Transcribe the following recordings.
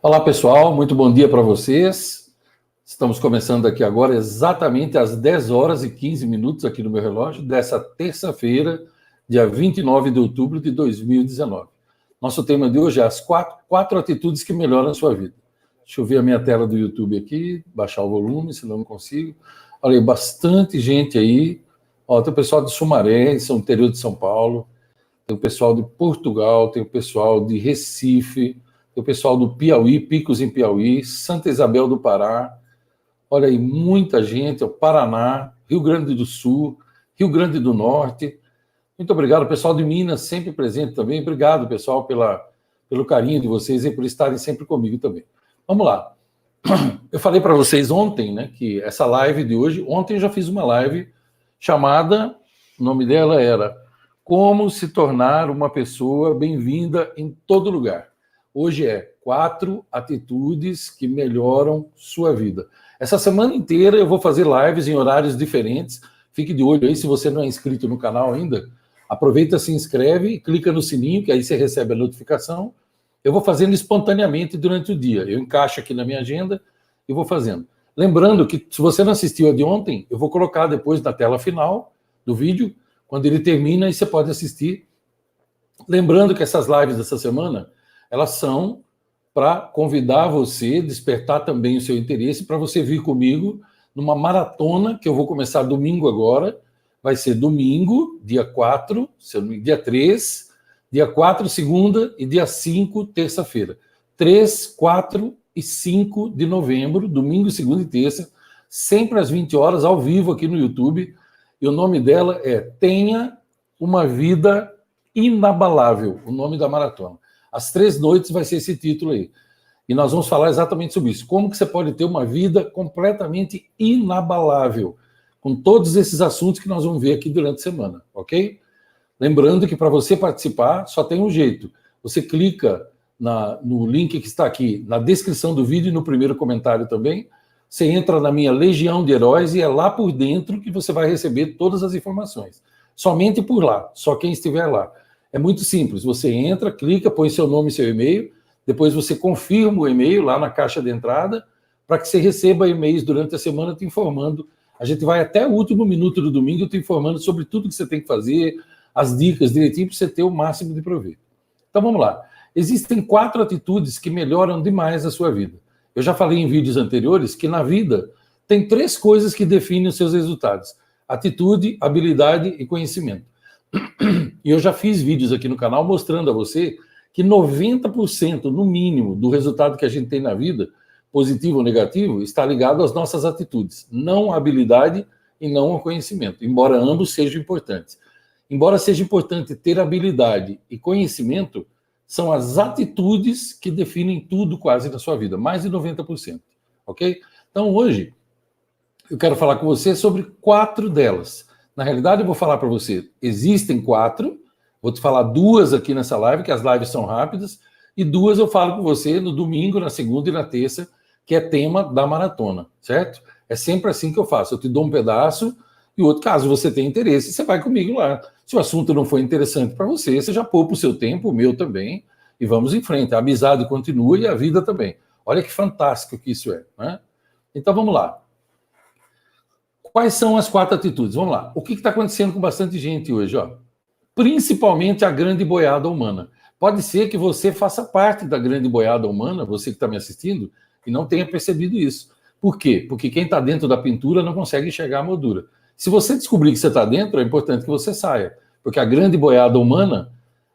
Olá, pessoal, muito bom dia para vocês. Estamos começando aqui agora exatamente às 10 horas e 15 minutos aqui no meu relógio, dessa terça-feira, dia 29 de outubro de 2019. Nosso tema de hoje é as quatro atitudes que melhoram a sua vida. Deixa eu ver a minha tela do YouTube aqui, baixar o volume, senão não consigo. Olha aí, bastante gente aí. Ó, tem o pessoal de Sumaré, São interior de São Paulo, tem o pessoal de Portugal, tem o pessoal de Recife, tem o pessoal do Piauí, Picos em Piauí, Santa Isabel do Pará, olha aí, muita gente, o Paraná, Rio Grande do Sul, Rio Grande do Norte. Muito obrigado, pessoal de Minas, sempre presente também. Obrigado, pessoal, pelo carinho de vocês e por estarem sempre comigo também. Vamos lá. Eu falei para vocês ontem, né, que essa live de hoje, ontem eu já fiz uma live chamada, o nome dela era Como se tornar uma pessoa bem-vinda em todo lugar. Hoje é 4 atitudes que melhoram sua vida. Essa semana inteira eu vou fazer lives em horários diferentes. Fique de olho aí, se você não é inscrito no canal ainda, aproveita, se inscreve e clica no sininho, que aí você recebe a notificação. Eu vou fazendo espontaneamente durante o dia. Eu encaixo aqui na minha agenda e vou fazendo. Lembrando que, se você não assistiu a de ontem, eu vou colocar depois na tela final do vídeo, quando ele termina, e você pode assistir. Lembrando que essas lives dessa semana, elas são para convidar você, despertar também o seu interesse, para você vir comigo numa maratona, que eu vou começar domingo agora. Vai ser domingo, dia 4, dia 3, dia 4, segunda, e dia 5, terça-feira. 3, 4 e 5 de novembro, domingo, segunda e terça, sempre às 20 horas, ao vivo aqui no YouTube. E o nome dela é Tenha uma Vida Inabalável, o nome da maratona. Às 3 noites vai ser esse título aí. E nós vamos falar exatamente sobre isso. Como que você pode ter uma vida completamente inabalável, com todos esses assuntos que nós vamos ver aqui durante a semana, ok? Lembrando que para você participar, só tem um jeito. Você clica no link que está aqui na descrição do vídeo e no primeiro comentário também. Você entra na minha Legião de Heróis e é lá por dentro que você vai receber todas as informações. Somente por lá, só quem estiver lá. É muito simples, você entra, clica, põe seu nome e seu e-mail, depois você confirma o e-mail lá na caixa de entrada, para que você receba e-mails durante a semana te informando. A gente vai até o último minuto do domingo te informando sobre tudo que você tem que fazer, as dicas direitinho, para você ter o máximo de proveito. Então vamos lá. Existem 4 atitudes que melhoram demais a sua vida. Eu já falei em vídeos anteriores que na vida tem 3 coisas que definem os seus resultados: atitude, habilidade e conhecimento. E eu já fiz vídeos aqui no canal mostrando a você que 90%, no mínimo, do resultado que a gente tem na vida, positivo ou negativo, está ligado às nossas atitudes, não à habilidade e não ao conhecimento, embora ambos sejam importantes. Embora seja importante ter habilidade e conhecimento, são as atitudes que definem tudo quase na sua vida, mais de 90%, ok? Então hoje eu quero falar com você sobre 4 delas. Na realidade, eu vou falar para você, existem 4, vou te falar 2 aqui nessa live, que as lives são rápidas, e 2 eu falo com você no domingo, na segunda e na terça, que é tema da maratona, certo? É sempre assim que eu faço, eu te dou um pedaço, e outro, caso você tenha interesse, você vai comigo lá. Se o assunto não for interessante para você, você já poupa o seu tempo, o meu também, e vamos em frente. A amizade continua e a vida também. Olha que fantástico que isso é, né? Então vamos lá. Quais são as 4 atitudes? Vamos lá. O que está acontecendo com bastante gente hoje? Ó? Principalmente a grande boiada humana. Pode ser que você faça parte da grande boiada humana, você que está me assistindo, e não tenha percebido isso. Por quê? Porque quem está dentro da pintura não consegue enxergar a moldura. Se você descobrir que você está dentro, é importante que você saia. Porque a grande boiada humana,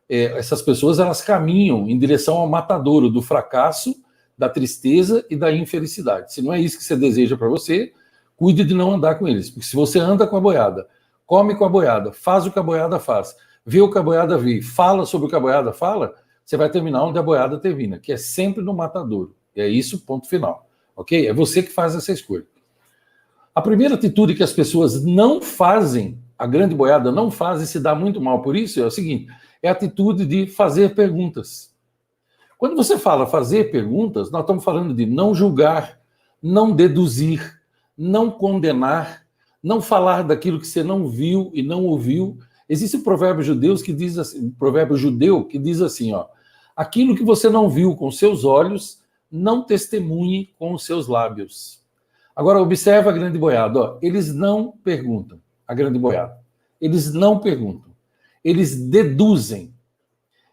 essas pessoas, elas caminham em direção ao matadouro do fracasso, da tristeza e da infelicidade. Se não é isso que você deseja para você, cuide de não andar com eles, porque se você anda com a boiada, come com a boiada, faz o que a boiada faz, vê o que a boiada vê, fala sobre o que a boiada fala, você vai terminar onde a boiada termina, que é sempre no matadouro. E é isso, ponto final. Ok? É você que faz essa escolha. A primeira atitude que as pessoas não fazem, a grande boiada não faz e se dá muito mal por isso, é o seguinte, é a atitude de fazer perguntas. Quando você fala fazer perguntas, nós estamos falando de não julgar, não deduzir, não condenar, não falar daquilo que você não viu e não ouviu. Existe um provérbio judeu que diz assim, ó, aquilo que você não viu com seus olhos, não testemunhe com os seus lábios. Agora, observa a grande boiada. Ó, eles não perguntam, a grande boiada. Eles não perguntam. Eles deduzem.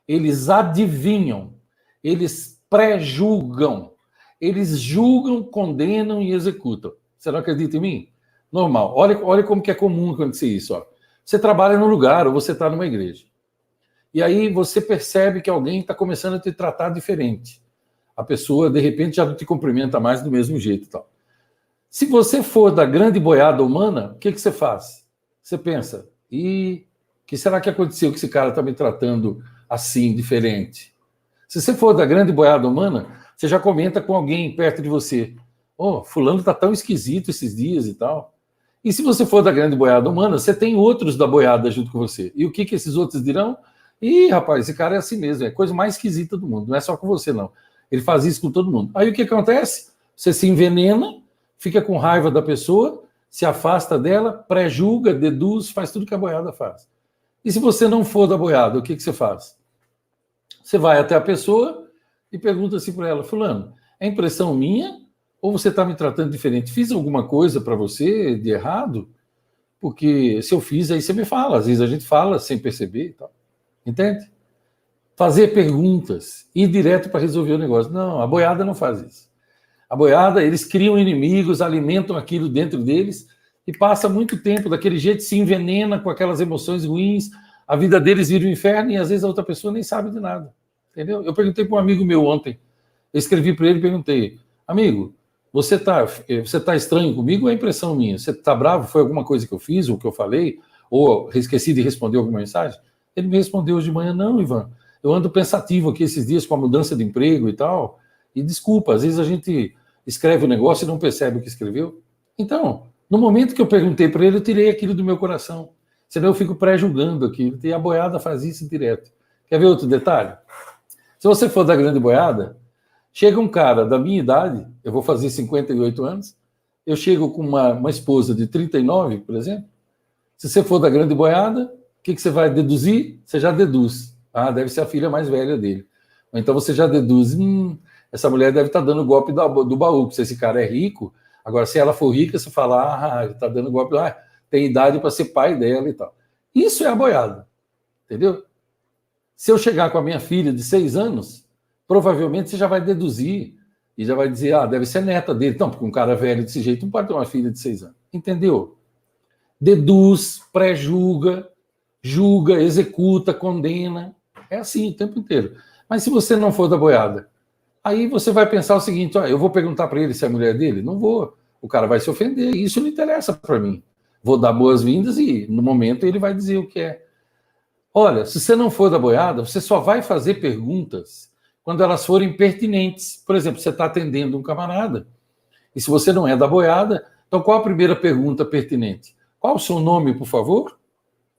Eles adivinham. Eles pré-julgam. Eles julgam, condenam e executam. Você não acredita em mim? Normal. Olha como que é comum acontecer isso. Ó. Você trabalha num lugar ou você está numa igreja. E aí você percebe que alguém está começando a te tratar diferente. A pessoa, de repente, já não te cumprimenta mais do mesmo jeito. Tal. Se você for da grande boiada humana, o que você faz? Você pensa, e o que será que aconteceu que esse cara está me tratando assim, diferente? Se você for da grande boiada humana, você já comenta com alguém perto de você. Oh, fulano está tão esquisito esses dias e tal. E se você for da grande boiada humana, você tem outros da boiada junto com você. E o que esses outros dirão? Ih, rapaz, esse cara é assim mesmo, é a coisa mais esquisita do mundo, não é só com você, não. Ele faz isso com todo mundo. Aí o que acontece? Você se envenena, fica com raiva da pessoa, se afasta dela, pré-julga, deduz, faz tudo que a boiada faz. E se você não for da boiada, o que você faz? Você vai até a pessoa e pergunta assim para ela, fulano, é impressão minha ou você está me tratando diferente? Fiz alguma coisa para você de errado? Porque se eu fiz, aí você me fala. Às vezes a gente fala sem perceber e tal. Entende? Fazer perguntas, ir direto para resolver o negócio. Não, a boiada não faz isso. A boiada, eles criam inimigos, alimentam aquilo dentro deles e passa muito tempo daquele jeito, se envenena com aquelas emoções ruins, a vida deles vira um inferno e às vezes a outra pessoa nem sabe de nada. Entendeu? Eu perguntei para um amigo meu ontem, eu escrevi para ele e perguntei, amigo, você tá estranho comigo ou é impressão minha? Você está bravo? Foi alguma coisa que eu fiz ou que eu falei? Ou esqueci de responder alguma mensagem? Ele me respondeu hoje de manhã, não, Ivan, eu ando pensativo aqui esses dias com a mudança de emprego e tal, e desculpa, às vezes a gente escreve o negócio e não percebe o que escreveu. Então, no momento que eu perguntei para ele, eu tirei aquilo do meu coração. Senão eu fico pré-julgando aquilo, e a boiada faz isso direto. Quer ver outro detalhe? Se você for da grande boiada, chega um cara da minha idade, eu vou fazer 58 anos, eu chego com uma esposa de 39, por exemplo, se você for da grande boiada, o que você vai deduzir? Você já deduz. Ah, deve ser a filha mais velha dele. Ou então você já deduz, essa mulher deve estar dando golpe do baú, se esse cara é rico. Agora, se ela for rica, você fala, está dando golpe, tem idade para ser pai dela e tal. Isso é a boiada, entendeu? Se eu chegar com a minha filha de 6 anos, provavelmente você já vai deduzir e já vai dizer, deve ser neta dele. Então, porque um cara velho desse jeito não pode ter uma filha de 6 anos. Entendeu? Deduz, pré-julga, julga, executa, condena. É assim o tempo inteiro. Mas se você não for da boiada, aí você vai pensar o seguinte, eu vou perguntar para ele se é a mulher dele? Não vou. O cara vai se ofender. Isso não interessa para mim. Vou dar boas-vindas e, no momento, ele vai dizer o que é. Olha, se você não for da boiada, você só vai fazer perguntas quando elas forem pertinentes. Por exemplo, você está atendendo um camarada, e se você não é da boiada, então qual a primeira pergunta pertinente? Qual o seu nome, por favor?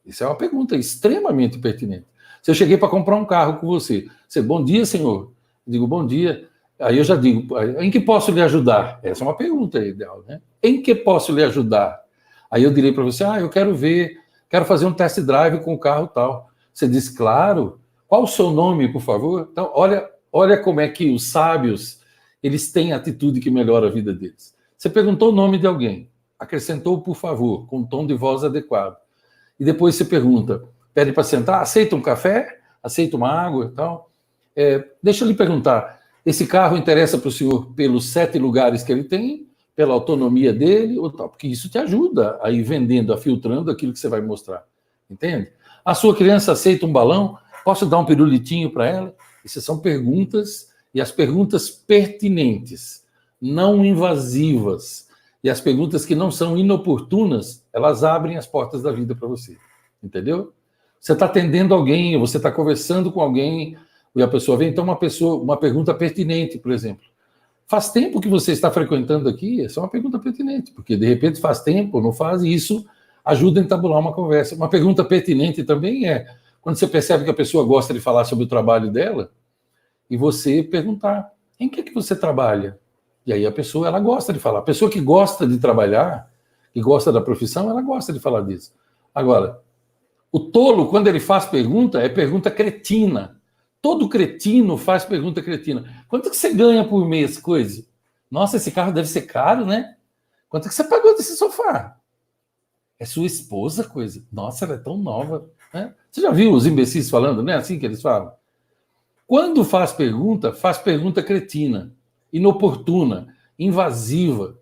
Isso é uma pergunta extremamente pertinente. Se eu cheguei para comprar um carro com você, bom dia, senhor. Eu digo, bom dia. Aí eu já digo, em que posso lhe ajudar? Essa é uma pergunta ideal, né? Em que posso lhe ajudar? Aí eu direi para você, eu quero fazer um test drive com o carro tal. Você diz, claro. Qual o seu nome, por favor? Então, olha como é que os sábios, eles têm atitude que melhora a vida deles. Você perguntou o nome de alguém, acrescentou por favor, com um tom de voz adequado. E depois você pergunta, pede para sentar, aceita um café? Aceita uma água e tal? Deixa eu lhe perguntar, esse carro interessa para o senhor pelos 7 lugares que ele tem, pela autonomia dele, ou tal? Porque isso te ajuda a ir vendendo, a filtrando aquilo que você vai mostrar. Entende? A sua criança aceita um balão? Posso dar um pirulitinho para ela? Essas são perguntas, e as perguntas pertinentes, não invasivas, e as perguntas que não são inoportunas, elas abrem as portas da vida para você. Entendeu? Você está atendendo alguém, você está conversando com alguém, e a pessoa vem, então uma pergunta pertinente, por exemplo. Faz tempo que você está frequentando aqui? Essa é uma pergunta pertinente, porque de repente faz tempo, não faz, e isso ajuda a entabular uma conversa. Uma pergunta pertinente também é quando você percebe que a pessoa gosta de falar sobre o trabalho dela, e você perguntar, em que você trabalha? E aí a pessoa, ela gosta de falar. A pessoa que gosta de trabalhar, que gosta da profissão, ela gosta de falar disso. Agora, o tolo, quando ele faz pergunta, é pergunta cretina. Todo cretino faz pergunta cretina. Quanto que você ganha por mês, coisa? Nossa, esse carro deve ser caro, né? Quanto que você pagou desse sofá? É sua esposa, coisa. Nossa, ela é tão nova. Né? Você já viu os imbecis falando, né? Assim que eles falam. Quando faz pergunta cretina, inoportuna, invasiva.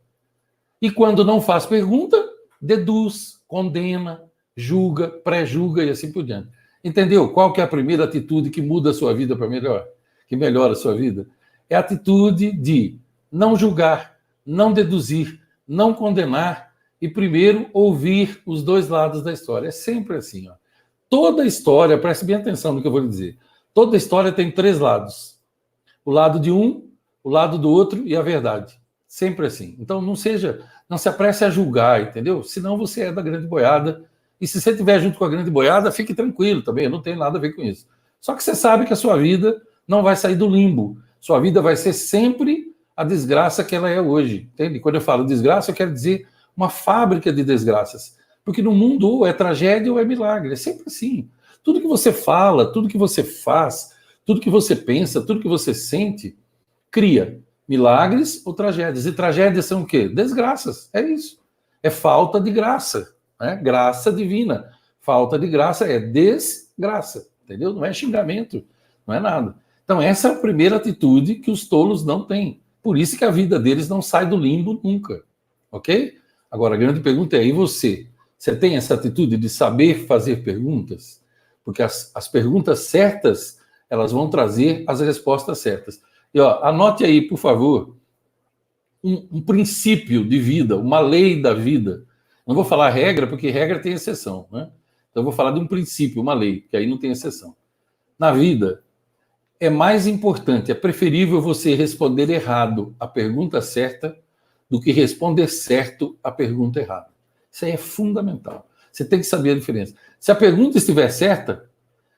E quando não faz pergunta, deduz, condena, julga, pré-julga e assim por diante. Entendeu? Qual que é a primeira atitude que muda a sua vida para melhor? Que melhora a sua vida? É a atitude de não julgar, não deduzir, não condenar e primeiro ouvir os dois lados da história. É sempre assim. Ó. Toda história, preste bem atenção no que eu vou lhe dizer, toda história tem 3 lados. O lado de um, o lado do outro e a verdade. Sempre assim. Então não se apresse a julgar, entendeu? Senão você é da grande boiada. E se você estiver junto com a grande boiada, fique tranquilo também, eu não tenho nada a ver com isso. Só que você sabe que a sua vida não vai sair do limbo. Sua vida vai ser sempre a desgraça que ela é hoje. Entende? Quando eu falo desgraça, eu quero dizer uma fábrica de desgraças. Porque no mundo ou é tragédia ou é milagre. É sempre assim. Tudo que você fala, tudo que você faz, tudo que você pensa, tudo que você sente, cria milagres ou tragédias. E tragédias são o quê? Desgraças. É isso. É falta de graça. Né? Graça divina. Falta de graça é desgraça. Entendeu? Não é xingamento. Não é nada. Então, essa é a primeira atitude que os tolos não têm. Por isso que a vida deles não sai do limbo nunca. Ok? Agora, a grande pergunta é, e você? Você tem essa atitude de saber fazer perguntas? Porque as perguntas certas, elas vão trazer as respostas certas. E ó, anote aí, por favor, um princípio de vida, uma lei da vida. Não vou falar regra, porque regra tem exceção. Né? Então, eu vou falar de um princípio, uma lei, que aí não tem exceção. Na vida, é mais importante, é preferível você responder errado a pergunta certa do que responder certo a pergunta errada. Isso aí é fundamental. Você tem que saber a diferença. Se a pergunta estiver certa,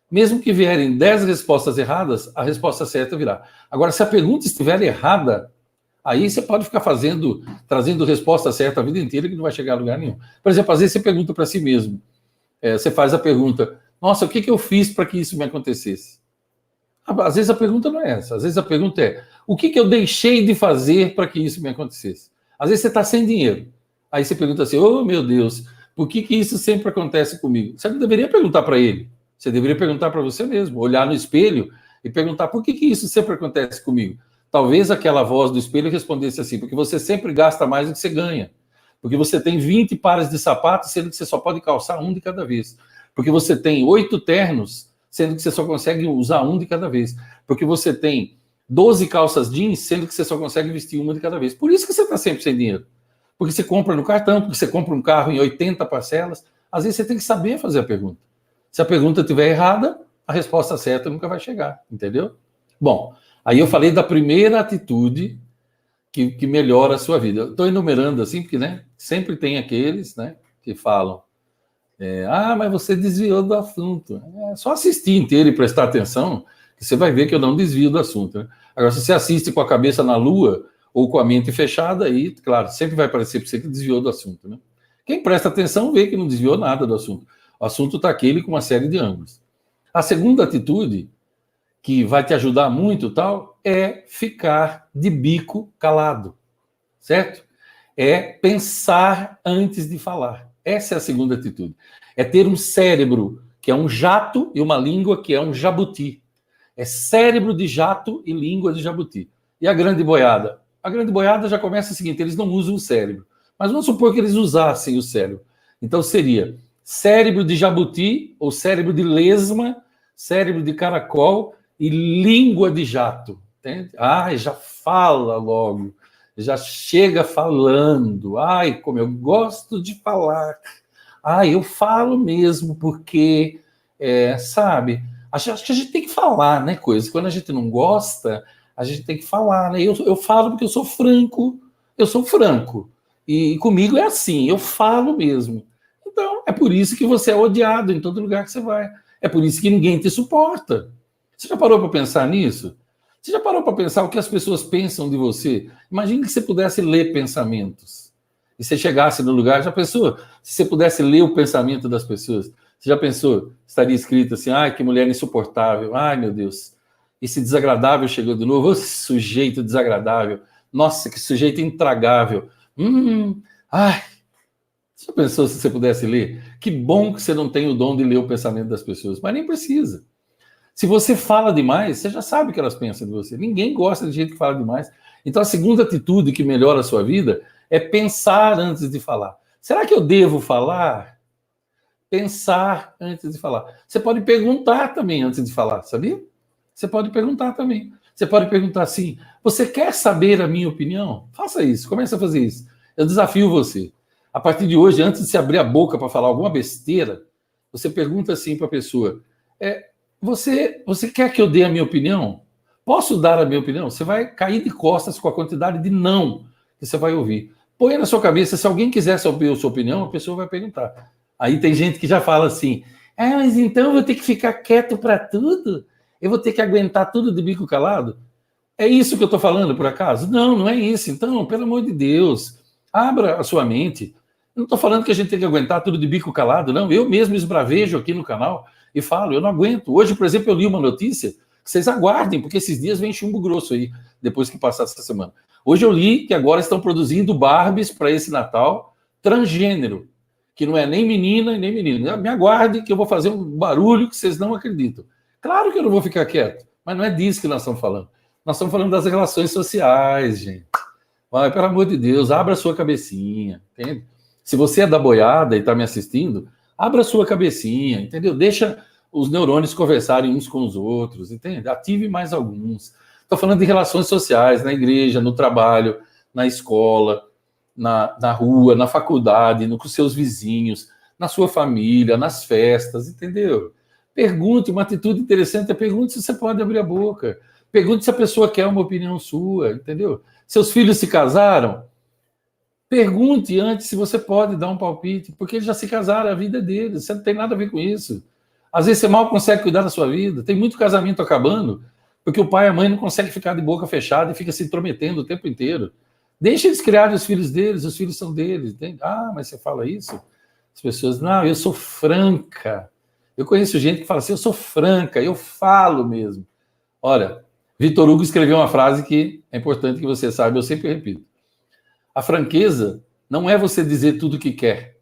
mesmo que vierem 10 respostas erradas, a resposta certa virá. Agora, se a pergunta estiver errada, aí você pode ficar trazendo resposta certa a vida inteira que não vai chegar a lugar nenhum. Por exemplo, às vezes você pergunta para si mesmo, você faz a pergunta, nossa, o que eu fiz para que isso me acontecesse? Às vezes a pergunta não é essa, às vezes a pergunta é, o que eu deixei de fazer para que isso me acontecesse? Às vezes você está sem dinheiro, aí você pergunta assim, oh meu Deus, por que isso sempre acontece comigo? Você não deveria perguntar para ele, você deveria perguntar para você mesmo, olhar no espelho e perguntar por que isso sempre acontece comigo? Talvez aquela voz do espelho respondesse assim, porque você sempre gasta mais do que você ganha, porque você tem 20 pares de sapatos, sendo que você só pode calçar um de cada vez, porque você tem 8 ternos, sendo que você só consegue usar um de cada vez, porque você tem 12 calças jeans, sendo que você só consegue vestir uma de cada vez. Por isso que você está sempre sem dinheiro. Porque você compra no cartão, porque você compra um carro em 80 parcelas. Às vezes você tem que saber fazer a pergunta. Se a pergunta estiver errada, a resposta certa nunca vai chegar, entendeu? Bom, aí eu falei da primeira atitude que melhora a sua vida. Eu estou enumerando assim, porque né, sempre tem aqueles né, que falam mas você desviou do assunto. É só assistir inteiro e prestar atenção, que você vai ver que eu não desvio do assunto. Né? Agora, se você assiste com a cabeça na lua ou com a mente fechada, aí, claro, sempre vai parecer para você que desviou do assunto. Né? Quem presta atenção vê que não desviou nada do assunto. O assunto está aquele com uma série de ângulos. A segunda atitude, que vai te ajudar muito, tal, é ficar de bico calado, certo? É pensar antes de falar. Essa é a segunda atitude. É ter um cérebro que é um jato e uma língua que é um jabuti. É cérebro de jato e língua de jabuti. E a grande boiada? A grande boiada já começa o seguinte, eles não usam o cérebro. Mas vamos supor que eles usassem o cérebro. Então seria cérebro de jabuti ou cérebro de lesma, cérebro de caracol e língua de jato. Entende? Já fala logo. Já chega falando, como eu gosto de falar, eu falo mesmo, porque, sabe, acho que a gente tem que falar, né, coisa, quando a gente não gosta, a gente tem que falar, né, eu falo porque eu sou franco, e comigo é assim, eu falo mesmo, então é por isso que você é odiado em todo lugar que você vai, é por isso que ninguém te suporta. Você já parou para pensar nisso? Você já parou para pensar o que as pessoas pensam de você? Imagine que você pudesse ler pensamentos. E você chegasse no lugar, já pensou? Se você pudesse ler o pensamento das pessoas, você já pensou? Estaria escrito assim, que mulher insuportável, meu Deus. esse desagradável chegou de novo, sujeito desagradável, nossa, que sujeito intragável. Ai, você pensou se você pudesse ler? Que bom que você não tem o dom de ler o pensamento das pessoas, mas nem precisa. Se você fala demais, você já sabe o que elas pensam de você. Ninguém gosta de gente que fala demais. Então, a segunda atitude que melhora a sua vida é pensar antes de falar. Será que eu devo falar? Pensar antes de falar. Você pode perguntar também antes de falar, sabia? Você pode perguntar também. Você pode perguntar assim: você quer saber a minha opinião? Faça isso, comece a fazer isso. Eu desafio você. A partir de hoje, antes de se abrir a boca para falar alguma besteira, você pergunta assim para a pessoa: você quer que eu dê a minha opinião? Posso dar a minha opinião? Você vai cair de costas com a quantidade de não que você vai ouvir. Põe na sua cabeça, se alguém quiser saber a sua opinião, a pessoa vai perguntar. Aí tem gente que já fala assim: mas então eu vou ter que ficar quieto para tudo? Eu vou ter que aguentar tudo de bico calado? É isso que eu estou falando, por acaso? Não, não é isso. Então, pelo amor de Deus, abra a sua mente. Eu não estou falando que a gente tem que aguentar tudo de bico calado, não. Eu mesmo esbravejo aqui no canal e falo, eu não aguento. Hoje, por exemplo, eu li uma notícia, vocês aguardem, porque esses dias vem chumbo grosso aí, depois que passar essa semana. Hoje eu li que agora estão produzindo Barbies para esse Natal transgênero, que não é nem menina e nem menino. Me aguarde que eu vou fazer um barulho que vocês não acreditam. Claro que eu não vou ficar quieto, mas não é disso que nós estamos falando. Nós estamos falando das relações sociais, gente. Vai, pelo amor de Deus, abra a sua cabecinha, entende? Se você é da boiada e está me assistindo, abra a sua cabecinha, entendeu? Deixa os neurônios conversarem uns com os outros, entende? Ative mais alguns. Estou falando de relações sociais, na igreja, no trabalho, na escola, na rua, na faculdade, com seus vizinhos, na sua família, nas festas, entendeu? Pergunte, uma atitude interessante é pergunte se você pode abrir a boca. Pergunte se a pessoa quer uma opinião sua, entendeu? Seus filhos se casaram? Pergunte antes se você pode dar um palpite, porque eles já se casaram, a vida deles, você não tem nada a ver com isso. Às vezes você mal consegue cuidar da sua vida, tem muito casamento acabando, porque o pai e a mãe não conseguem ficar de boca fechada e fica se intrometendo o tempo inteiro. Deixa eles criarem os filhos deles, os filhos são deles. Entende? Ah, mas você fala isso? As pessoas, não, eu sou franca. Eu conheço gente que fala assim, eu sou franca, eu falo mesmo. Olha, Vitor Hugo escreveu uma frase que é importante que você saiba, eu sempre repito. A franqueza não é você dizer tudo o que quer,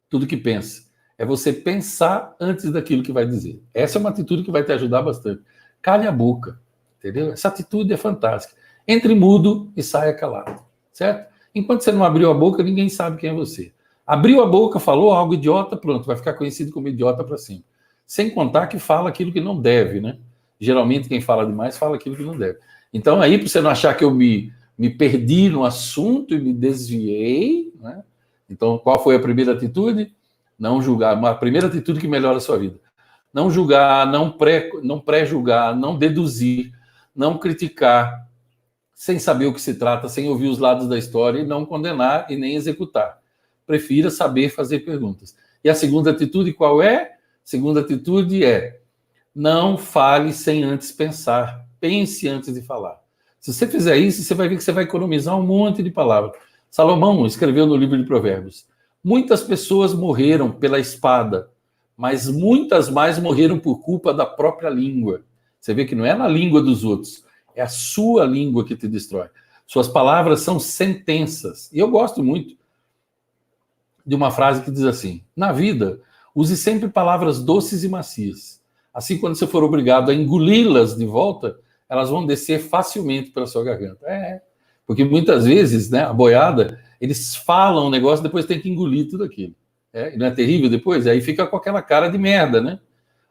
tudo que pensa. É você pensar antes daquilo que vai dizer. Essa é uma atitude que vai te ajudar bastante. Cale a boca, entendeu? Essa atitude é fantástica. Entre mudo e saia calado, certo? Enquanto você não abriu a boca, ninguém sabe quem é você. Abriu a boca, falou algo idiota, pronto, vai ficar conhecido como idiota para sempre. Sem contar que fala aquilo que não deve, né? Geralmente quem fala demais fala aquilo que não deve. Então aí, para você não achar que eu me perdi no assunto e me desviei, né? Então qual foi a primeira atitude? Não julgar. A primeira atitude que melhora a sua vida. Não julgar, não pré-julgar, não deduzir, não criticar, sem saber o que se trata, sem ouvir os lados da história e não condenar e nem executar. Prefira saber fazer perguntas. E a segunda atitude qual é? A segunda atitude é não fale sem antes pensar. Pense antes de falar. Se você fizer isso, você vai ver que você vai economizar um monte de palavras. Salomão escreveu no livro de Provérbios: muitas pessoas morreram pela espada, mas muitas mais morreram por culpa da própria língua. Você vê que não é na língua dos outros, é a sua língua que te destrói. Suas palavras são sentenças. E eu gosto muito de uma frase que diz assim: na vida, use sempre palavras doces e macias. Assim, quando você for obrigado a engoli-las de volta, elas vão descer facilmente pela sua garganta. Porque muitas vezes, né, a boiada, eles falam um negócio, depois tem que engolir tudo aquilo. E não é terrível depois? Aí fica com aquela cara de merda, né?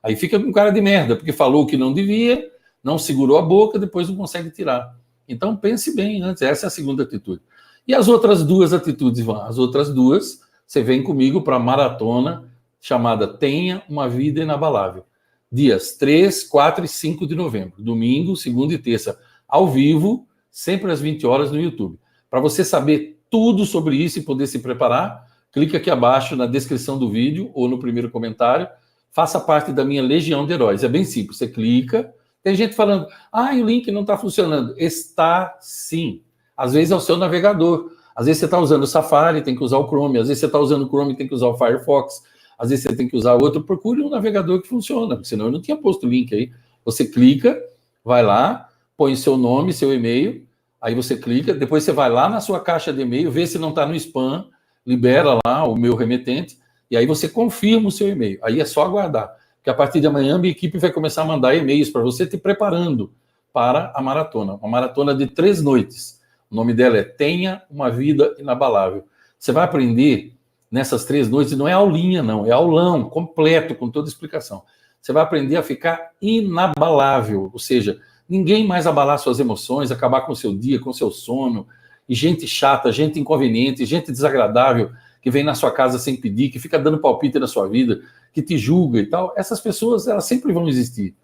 Aí fica com cara de merda, porque falou o que não devia, não segurou a boca, depois não consegue tirar. Então pense bem antes, essa é a segunda atitude. E as outras duas atitudes, Ivan? As outras duas, você vem comigo para a maratona chamada Tenha uma Vida Inabalável. Dias 3, 4 e 5 de novembro. Domingo, segunda e terça, ao vivo, sempre às 20 horas no YouTube. Para você saber tudo sobre isso e poder se preparar, clique aqui abaixo na descrição do vídeo ou no primeiro comentário. Faça parte da minha legião de heróis. É bem simples. Você clica. Tem gente falando, o link não está funcionando. Está sim. Às vezes é o seu navegador. Às vezes você está usando o Safari, tem que usar o Chrome. Às vezes você está usando o Chrome, tem que usar o Firefox. Às vezes você tem que usar outro. Procure um navegador que funciona, porque senão eu não tinha posto o link aí. Você clica, Vai lá, põe seu nome, seu e-mail, aí você clica, depois você vai lá na sua caixa de e-mail, vê se não está no spam, libera lá o meu remetente, e aí você confirma o seu e-mail. Aí é só aguardar, que a partir de amanhã a minha equipe vai começar a mandar e-mails para você te preparando para a maratona. Uma maratona de 3 noites. O nome dela é Tenha uma Vida Inabalável. Você vai aprender nessas 3 noites, não é aulinha não, é aulão completo, com toda a explicação. Você vai aprender a ficar inabalável, ou seja, ninguém mais abalar suas emoções, acabar com o seu dia, com o seu sono, e gente chata, gente inconveniente, gente desagradável, que vem na sua casa sem pedir, que fica dando palpite na sua vida, que te julga e tal, essas pessoas, elas sempre vão existir.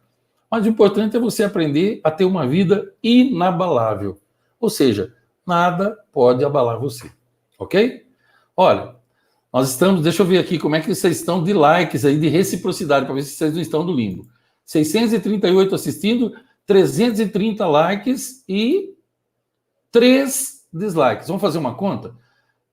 Mas o importante é você aprender a ter uma vida inabalável. Ou seja, nada pode abalar você. Ok? Olha, nós estamos, deixa eu ver aqui como é que vocês estão de likes aí, de reciprocidade, para ver se vocês não estão no limbo. 638 assistindo, 330 likes e 3 dislikes. Vamos fazer uma conta?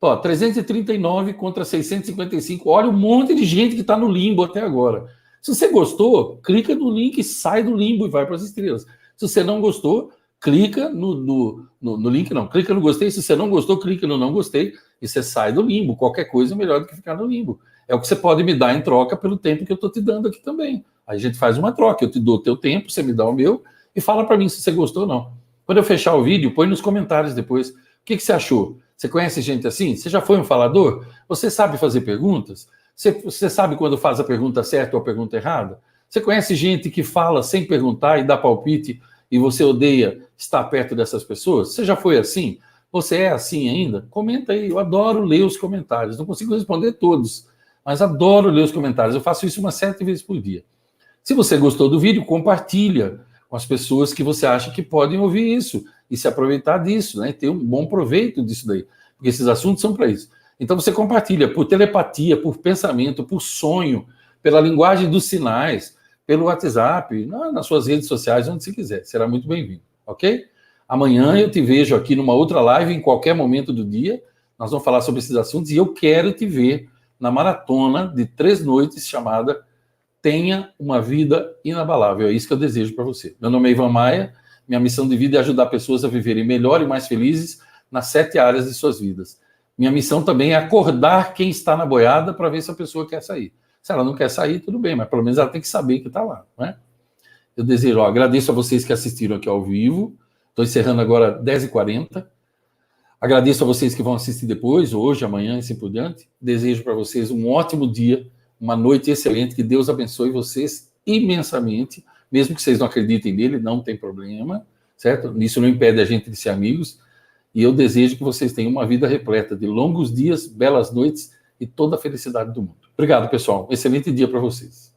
Ó, 339 contra 655. Olha o monte de gente que está no limbo até agora. Se você gostou, clica no link, sai do limbo e vai para as estrelas. Se você não gostou, clica no link, não. Clica no gostei. Se você não gostou, clica no não gostei e você sai do limbo. Qualquer coisa é melhor do que ficar no limbo. É o que você pode me dar em troca pelo tempo que eu estou te dando aqui também. Aí a gente faz uma troca. Eu te dou o teu tempo, você me dá o meu e fala para mim se você gostou ou não. Quando eu fechar o vídeo, põe nos comentários depois. O que você achou? Você conhece gente assim? Você já foi um falador? Você sabe fazer perguntas? Você sabe quando faz a pergunta certa ou a pergunta errada? Você conhece gente que fala sem perguntar e dá palpite e você odeia estar perto dessas pessoas? Você já foi assim? Você é assim ainda? Comenta aí. Eu adoro ler os comentários. Não consigo responder todos, mas adoro ler os comentários. Eu faço isso umas 7 vezes por dia. Se você gostou do vídeo, compartilha com as pessoas que você acha que podem ouvir isso e se aproveitar disso, né? Ter um bom proveito disso daí, porque esses assuntos são para isso. Então você compartilha por telepatia, por pensamento, por sonho, pela linguagem dos sinais, pelo WhatsApp, nas suas redes sociais, onde você quiser. Será muito bem-vindo, ok? Amanhã eu te vejo aqui numa outra live, em qualquer momento do dia. Nós vamos falar sobre esses assuntos e eu quero te ver na maratona de 3 noites chamada Tenha uma Vida Inabalável. É isso que eu desejo para você. Meu nome é Ivan Maia. Minha missão de vida é ajudar pessoas a viverem melhor e mais felizes nas 7 áreas de suas vidas. Minha missão também é acordar quem está na boiada para ver se a pessoa quer sair. Se ela não quer sair, tudo bem, mas pelo menos ela tem que saber que está lá, né? Eu desejo, agradeço a vocês que assistiram aqui ao vivo. Estou encerrando agora 10h40. Agradeço a vocês que vão assistir depois, hoje, amanhã e assim por diante. Desejo para vocês um ótimo dia, uma noite excelente, que Deus abençoe vocês imensamente, mesmo que vocês não acreditem nele, não tem problema, certo? Isso não impede a gente de ser amigos, e eu desejo que vocês tenham uma vida repleta de longos dias, belas noites e toda a felicidade do mundo. Obrigado, pessoal. Excelente dia para vocês.